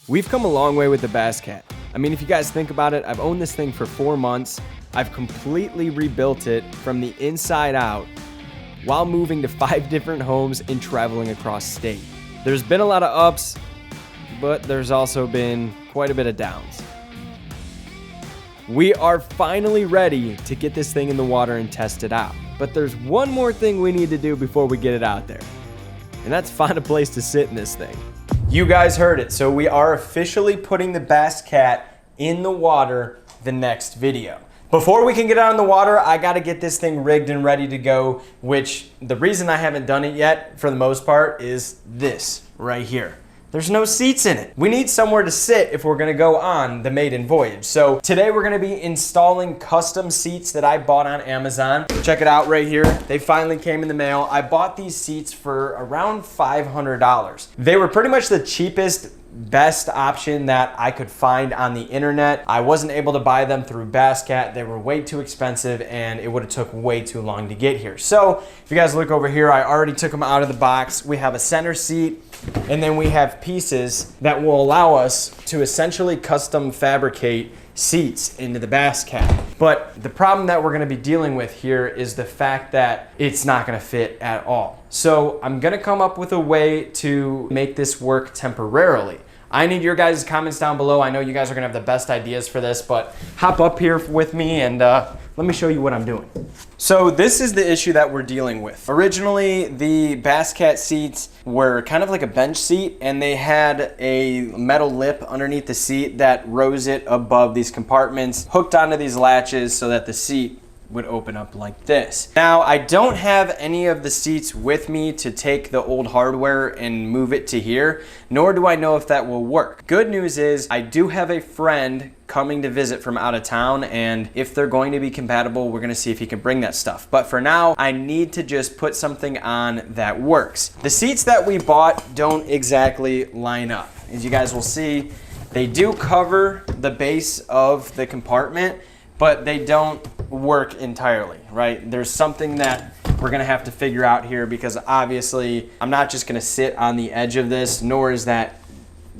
We've come a long way with the Bass Cat. I mean, if you guys think about it, I've owned this thing for 4 months. I've completely rebuilt it from the inside out while moving to 5 different homes and traveling across state. There's been a lot of ups, but there's also been quite a bit of downs. We are finally ready to get this thing in the water and test it out. But there's one more thing we need to do before we get it out there, and that's find a place to sit in this thing. You guys heard it, so we are officially putting the Bass Cat in the water the next video. Before we can get out in the water, I gotta get this thing rigged and ready to go, which the reason I haven't done it yet, for the most part, is this right here. There's no seats in it. We need somewhere to sit if we're gonna go on the maiden voyage. So today we're gonna be installing custom seats that I bought on Amazon. Check it out right here. They finally came in the mail. I bought these seats for around $500. They were pretty much the cheapest, best option that I could find on the internet. I wasn't able to buy them through Bass Cat. They were way too expensive and it would have took way too long to get here. So if you guys look over here, I already took them out of the box. We have a center seat, and then we have pieces that will allow us to essentially custom fabricate seats into the Bass Cat. But the problem that we're gonna be dealing with here is the fact that it's not gonna fit at all. So I'm gonna come up with a way to make this work temporarily. I need your guys' comments down below. I know you guys are gonna have the best ideas for this, but hop up here with me and let me show you what I'm doing. So this is the issue that we're dealing with. Originally, the Bass Cat seats were kind of like a bench seat, and they had a metal lip underneath the seat that rose it above these compartments, hooked onto these latches so that the seat would open up like this. Now, I don't have any of the seats with me to take the old hardware and move it to here, nor do I know if that will work. Good news is I do have a friend coming to visit from out of town, and if they're going to be compatible, we're gonna see if he can bring that stuff. But for now, I need to just put something on that works. The seats that we bought don't exactly line up. As you guys will see, they do cover the base of the compartment, but they don't work entirely, right? There's something that we're gonna have to figure out here, because obviously I'm not just gonna sit on the edge of this, nor is that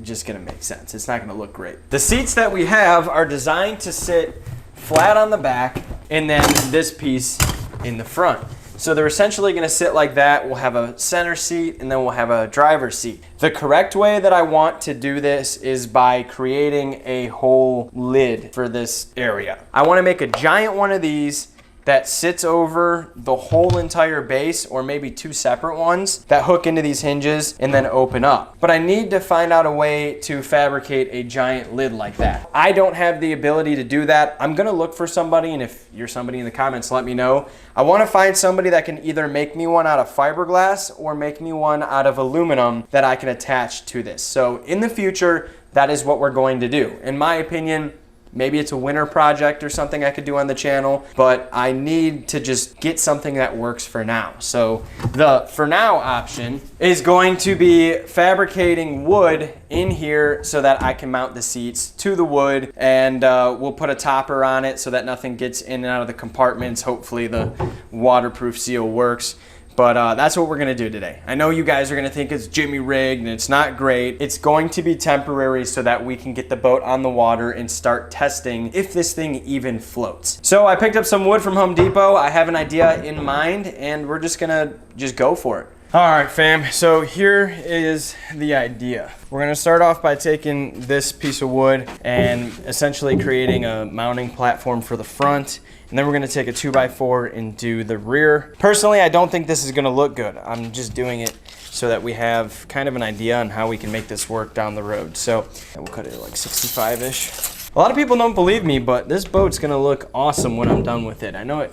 just gonna make sense. It's not gonna look great. The seats that we have are designed to sit flat on the back and then this piece in the front. So they're essentially gonna sit like that. We'll have a center seat and then we'll have a driver's seat. The correct way that I want to do this is by creating a whole lid for this area. I wanna make a giant one of these that sits over the whole entire base, or maybe 2 separate ones that hook into these hinges and then open up. But I need to find out a way to fabricate a giant lid like that. I don't have the ability to do that. I'm gonna look for somebody, and if you're somebody in the comments, let me know. I wanna find somebody that can either make me one out of fiberglass or make me one out of aluminum that I can attach to this. So in the future, that is what we're going to do. In my opinion, maybe it's a winter project or something I could do on the channel, but I need to just get something that works for now. So the for now option is going to be fabricating wood in here so that I can mount the seats to the wood, and we'll put a topper on it so that nothing gets in and out of the compartments. Hopefully the waterproof seal works. But that's what we're gonna do today. I know you guys are gonna think it's Jimmy rigged and it's not great. It's going to be temporary so that we can get the boat on the water and start testing if this thing even floats. So I picked up some wood from Home Depot. I have an idea in mind and we're just gonna go for it. All right, fam, so here is the idea. We're gonna start off by taking this piece of wood and essentially creating a mounting platform for the front. And then we're gonna take a 2x4 and do the rear. Personally, I don't think this is gonna look good. I'm just doing it so that we have kind of an idea on how we can make this work down the road. So we'll cut it like 65-ish. A lot of people don't believe me, but this boat's gonna look awesome when I'm done with it. I know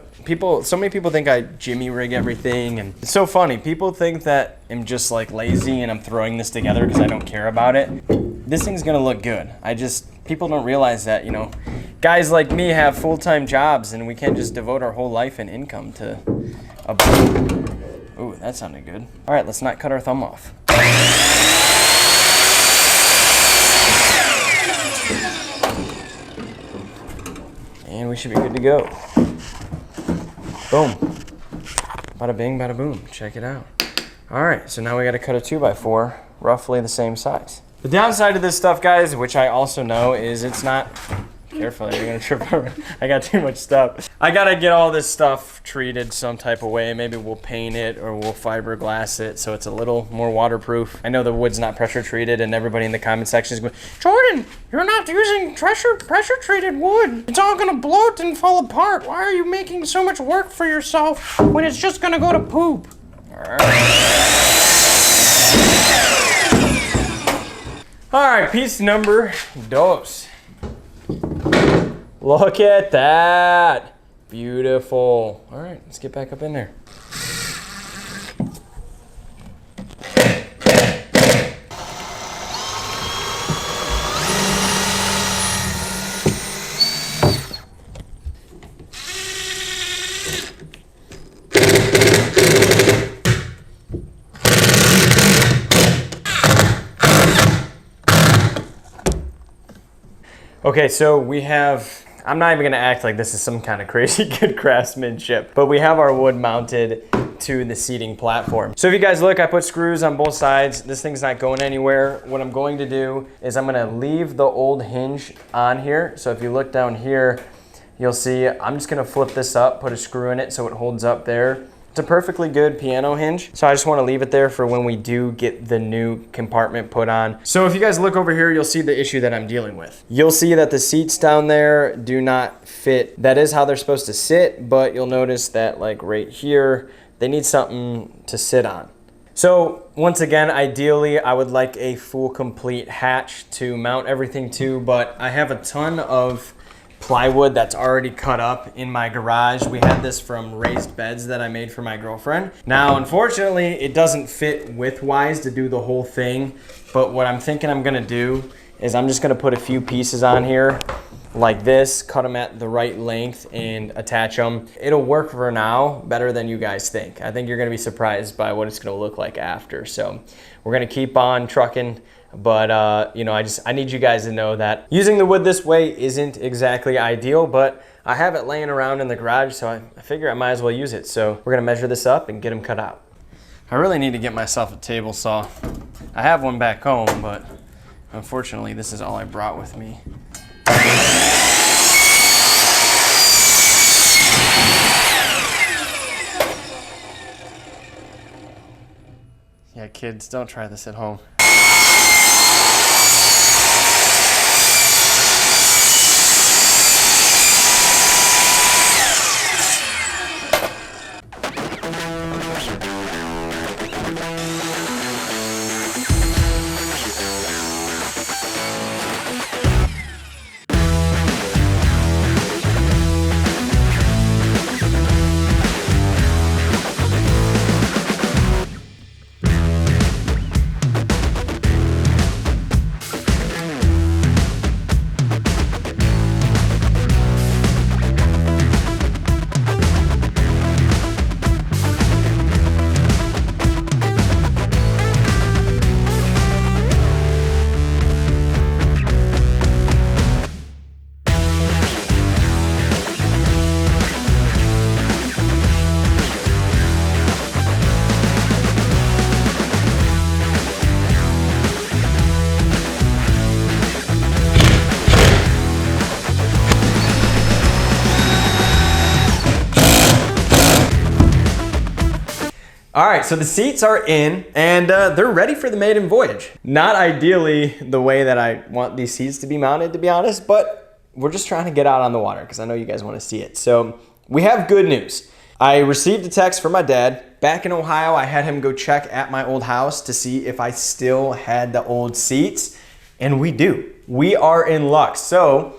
so many people think I Jimmy rig everything, and it's so funny. People think that I'm just like lazy and I'm throwing this together because I don't care about it. This thing's gonna look good. People don't realize that, you know, guys like me have full-time jobs and we can't just devote our whole life and income to a boat. Ooh, that sounded good. All right, let's not cut our thumb off. And we should be good to go. Boom. Bada bing, bada boom. Check it out. All right, so now we got to cut a 2x4 roughly the same size. The downside of this stuff, guys, which I also know, is it's not... Careful, you're gonna trip over. I got too much stuff. I gotta get all this stuff treated some type of way. Maybe we'll paint it or we'll fiberglass it so it's a little more waterproof. I know the wood's not pressure treated, and everybody in the comment section is going, Jordan, you're not using pressure treated wood. It's all gonna bloat and fall apart. Why are you making so much work for yourself when it's just gonna go to poop? All right, piece number dos. Look at that. Beautiful. All right, let's get back up in there. Okay, so we have, I'm not even gonna act like this is some kind of crazy good craftsmanship, but we have our wood mounted to the seating platform. So if you guys look, I put screws on both sides. This thing's not going anywhere. What I'm going to do is I'm gonna leave the old hinge on here. So if you look down here, you'll see I'm just gonna flip this up, put a screw in it so it holds up there. It's a perfectly good piano hinge, so I just want to leave it there for when we do get the new compartment put on. So if you guys look over here, you'll see the issue that I'm dealing with. You'll see that the seats down there do not fit. That is how they're supposed to sit, but you'll notice that like right here, they need something to sit on. So once again, ideally, I would like a full complete hatch to mount everything to, but I have a ton of plywood that's already cut up in my garage. We had this from raised beds that I made for my girlfriend. Now, unfortunately, it doesn't fit width-wise to do the whole thing, but what I'm thinking I'm gonna do is I'm just gonna put a few pieces on here like this, cut them at the right length and attach them. It'll work for now better than you guys think. I think you're gonna be surprised by what it's gonna look like after. So we're gonna keep on trucking. But, you know, I need you guys to know that using the wood this way isn't exactly ideal, but I have it laying around in the garage, so I figure I might as well use it. So we're gonna measure this up and get them cut out. I really need to get myself a table saw. I have one back home, but unfortunately, this is all I brought with me. Yeah, kids, don't try this at home. All right, so the seats are in and they're ready for the maiden voyage. Not ideally the way that I want these seats to be mounted, to be honest, but we're just trying to get out on the water because I know you guys want to see it. So we have good news. I received a text from my dad. Back in Ohio, I had him go check at my old house to see if I still had the old seats, and we do. We are in luck. So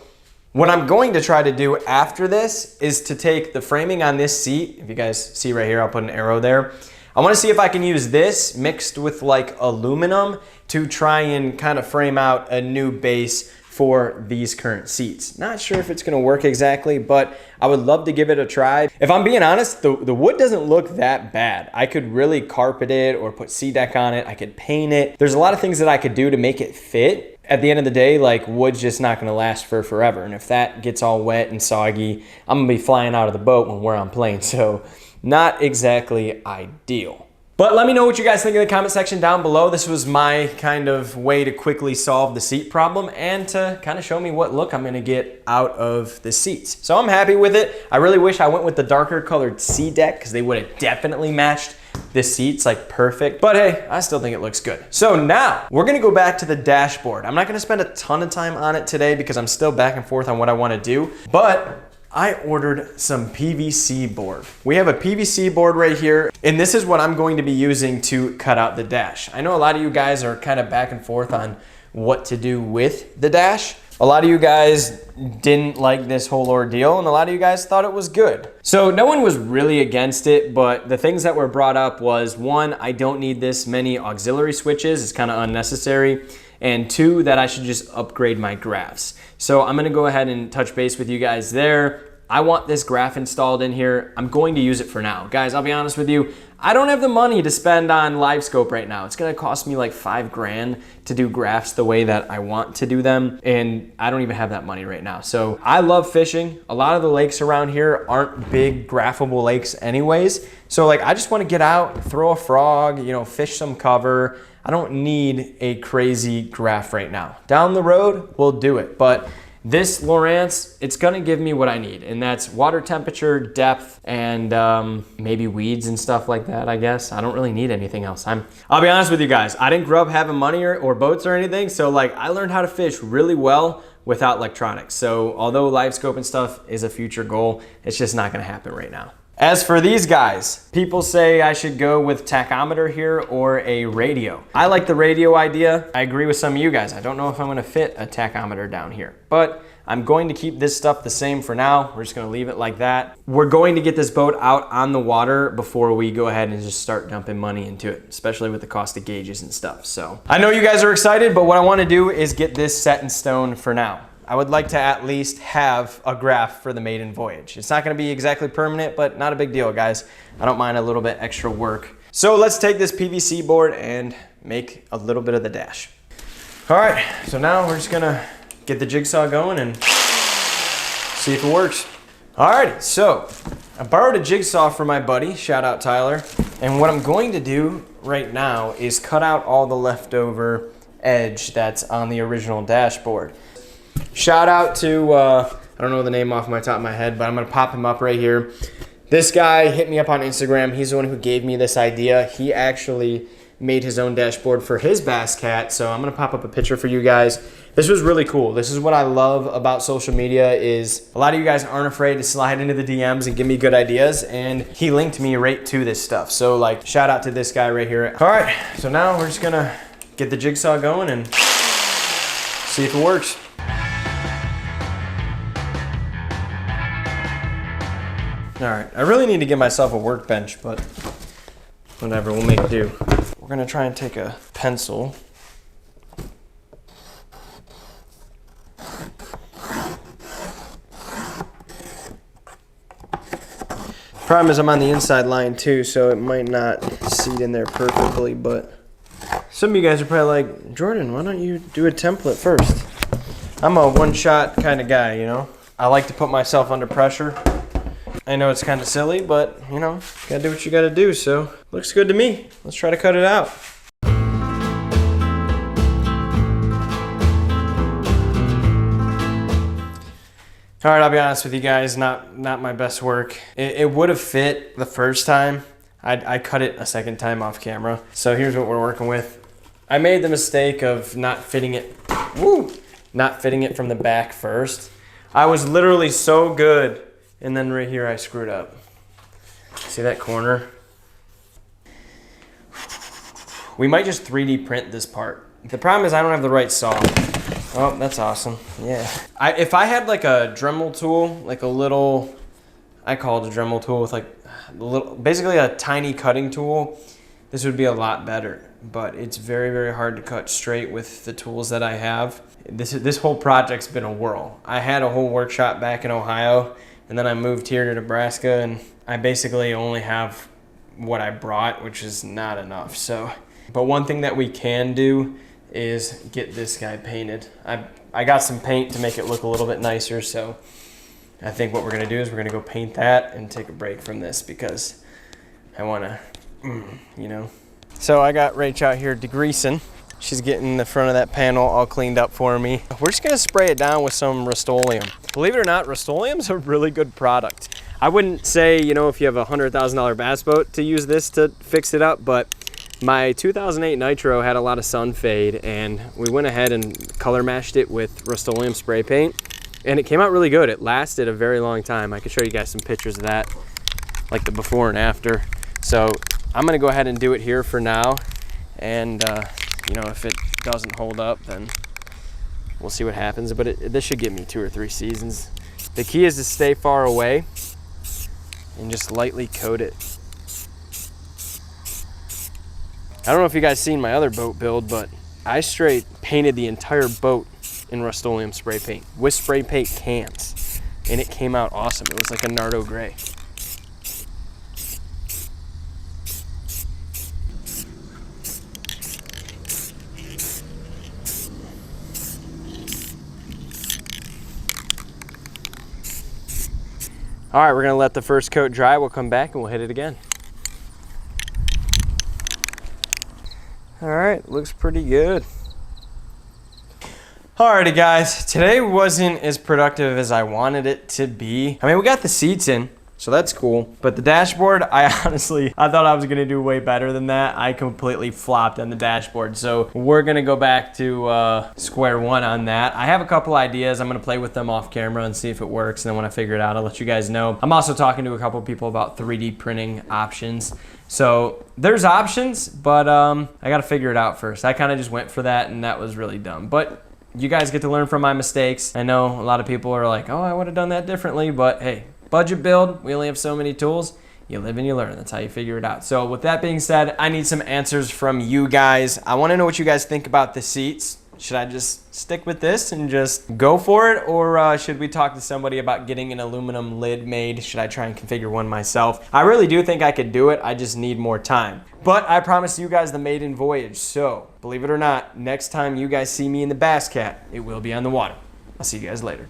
what I'm going to try to do after this is to take the framing on this seat. If you guys see right here, I'll put an arrow there. I want to see if I can use this mixed with like aluminum to try and kind of frame out a new base for these current seats. Not sure if it's going to work exactly, but I would love to give it a try. If I'm being honest, the wood doesn't look that bad. I could really carpet it or put sea deck on it. I could paint it. There's a lot of things that I could do to make it fit. At the end of the day, like, wood's just not going to last for forever. And if that gets all wet and soggy, I'm going to be flying out of the boat when we're on plane. So not exactly ideal. But let me know what you guys think in the comment section down below. This was my kind of way to quickly solve the seat problem and to kind of show me what look I'm gonna get out of the seats. So I'm happy with it. I really wish I went with the darker colored seat deck because they would have definitely matched the seats like perfect. But hey, I still think it looks good. So now we're gonna go back to the dashboard. I'm not gonna spend a ton of time on it today because I'm still back and forth on what I wanna do, but I ordered some PVC board. We have a PVC board right here, and this is what I'm going to be using to cut out the dash. I know a lot of you guys are kind of back and forth on what to do with the dash. A lot of you guys didn't like this whole ordeal, and a lot of you guys thought it was good. So no one was really against it, but the things that were brought up was, one, I don't need this many auxiliary switches. It's kind of unnecessary. And two, that I should just upgrade my graphs. So I'm gonna go ahead and touch base with you guys there. I want this graph installed in here. I'm going to use it for now. Guys, I'll be honest with you, I don't have the money to spend on LiveScope right now. It's gonna cost me like $5 grand to do graphs the way that I want to do them, and I don't even have that money right now. So I love fishing. A lot of the lakes around here aren't big graphable lakes anyways. So like, I just wanna get out, throw a frog, you know, fish some cover. I don't need a crazy graph right now. Down the road, we'll do it. But this Lowrance, it's gonna give me what I need, and that's water temperature, depth, and maybe weeds and stuff like that, I guess. I don't really need anything else. I'll be honest with you guys, I didn't grow up having money or boats or anything, so like I learned how to fish really well without electronics. So although LiveScope and stuff is a future goal, it's just not gonna happen right now. As for these guys, people say I should go with tachometer here or a radio. I like the radio idea. I agree with some of you guys. I don't know if I'm gonna fit a tachometer down here, but I'm going to keep this stuff the same for now. We're just gonna leave it like that. We're going to get this boat out on the water before we go ahead and just start dumping money into it, especially with the cost of gauges and stuff. So I know you guys are excited, but what I wanna do is get this set in stone for now. I would like to at least have a graph for the maiden voyage. It's not gonna be exactly permanent, but not a big deal, guys. I don't mind a little bit extra work. So let's take this PVC board and make a little bit of the dash. All right, so now we're just gonna get the jigsaw going and see if it works. All right, so I borrowed a jigsaw from my buddy, shout out Tyler. And what I'm going to do right now is cut out all the leftover edge that's on the original dashboard. Shout out to, I don't know the name off my top of my head, but I'm gonna pop him up right here. This guy hit me up on Instagram. He's the one who gave me this idea. He actually made his own dashboard for his Bass Cat, so I'm gonna pop up a picture for you guys. This was really cool. This is what I love about social media is a lot of you guys aren't afraid to slide into the DMs and give me good ideas, and he linked me right to this stuff. So like, shout out to this guy right here. All right, so now we're just gonna get the jigsaw going and see if it works. All right, I really need to get myself a workbench, but whatever, we'll make do. We're gonna try and take a pencil. Problem is I'm on the inside line too, so it might not seat in there perfectly, but some of you guys are probably like, Jordan, why don't you do a template first? I'm a one-shot kind of guy, you know? I like to put myself under pressure. I know it's kind of silly, but you know, gotta do what you gotta do, so looks good to me. Let's try to cut it out. All right, I'll be honest with you guys, not my best work. It would have fit the first time. I cut it a second time off camera. So here's what we're working with. I made the mistake of not fitting it from the back first. I was literally so good. And then right here, I screwed up. See that corner? We might just 3D print this part. The problem is I don't have the right saw. Oh, that's awesome. Yeah. If I had like a Dremel tool, like a little, I call it a Dremel tool with like a little, basically a tiny cutting tool, this would be a lot better. But it's very, very hard to cut straight with the tools that I have. This whole project's been a whirl. I had a whole workshop back in Ohio, and then I moved here to Nebraska, and I basically only have what I brought, which is not enough. So, but one thing that we can do is get this guy painted. I got some paint to make it look a little bit nicer, so I think what we're gonna do is we're gonna go paint that and take a break from this because I wanna you know. So I got Rach out here degreasing. She's getting the front of that panel all cleaned up for me. We're just gonna spray it down with some Rust-Oleum. Believe it or not, Rust-Oleum's a really good product. I wouldn't say, you know, if you have a $100,000 bass boat to use this to fix it up, but my 2008 Nitro had a lot of sun fade, and we went ahead and color matched it with Rust-Oleum spray paint, and it came out really good. It lasted a very long time. I could show you guys some pictures of that, like the before and after. So I'm gonna go ahead and do it here for now, and you know, if it doesn't hold up, then we'll see what happens, but this should get me 2 or 3 seasons. The key is to stay far away and just lightly coat it. I don't know if you guys seen my other boat build, but I straight painted the entire boat in Rust-Oleum spray paint with spray paint cans, and it came out awesome. It was like a Nardo gray. All right, we're gonna let the first coat dry. We'll come back and we'll hit it again. All right, looks pretty good. Alrighty guys, today wasn't as productive as I wanted it to be. I mean, we got the seats in, so that's cool. But the dashboard, I thought I was gonna do way better than that. I completely flopped on the dashboard. So we're gonna go back to square one on that. I have a couple ideas. I'm gonna play with them off camera and see if it works. And then when I figure it out, I'll let you guys know. I'm also talking to a couple people about 3D printing options. So there's options, but I gotta figure it out first. I kind of just went for that, and that was really dumb. But you guys get to learn from my mistakes. I know a lot of people are like, oh, I would have done that differently, but hey, budget build, we only have so many tools. You live and you learn. That's how you figure it out. So with that being said, I need some answers from you guys. I want to know what you guys think about the seats. Should I just stick with this and just go for it? Or should we talk to somebody about getting an aluminum lid made? Should I try and configure one myself? I really do think I could do it. I just need more time. But I promised you guys the maiden voyage. So believe it or not, next time you guys see me in the Bass Cat, it will be on the water. I'll see you guys later.